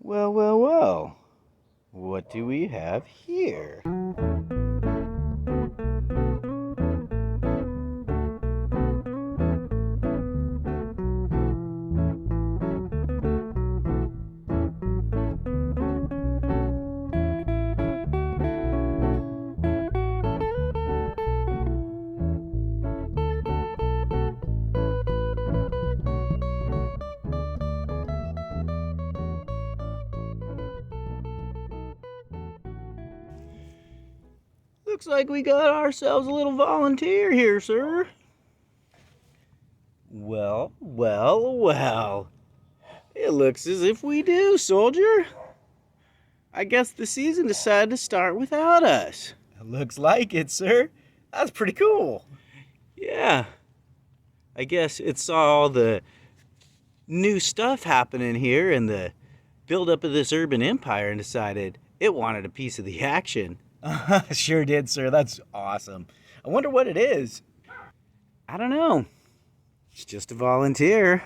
Well, well, well. What do we have here? Looks like we got ourselves a little volunteer here, sir. Well, well, well. It looks as if we do, soldier. I guess the season decided to start without us. Looks like it, sir. That's pretty cool. Yeah. I guess it saw all the new stuff happening here and the buildup of this urban empire and decided it wanted a piece of the action. Sure did, sir. That's awesome. I wonder what it is. I don't know. It's just a volunteer.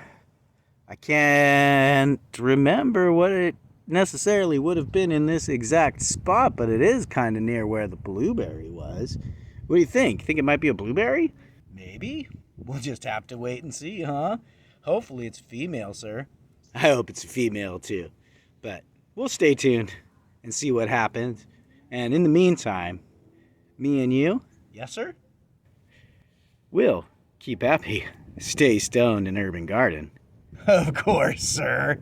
I can't remember what it necessarily would have been in this exact spot, but it is kind of near where the blueberry was. What do you think? Think it might be a blueberry? Maybe. We'll just have to wait and see, huh? Hopefully it's female, sir. I hope it's a female too. But we'll stay tuned and see what happens. And in the meantime, me and you, Yes, sir? will keep happy. Stay stoned in Urban Garden. Of course, sir.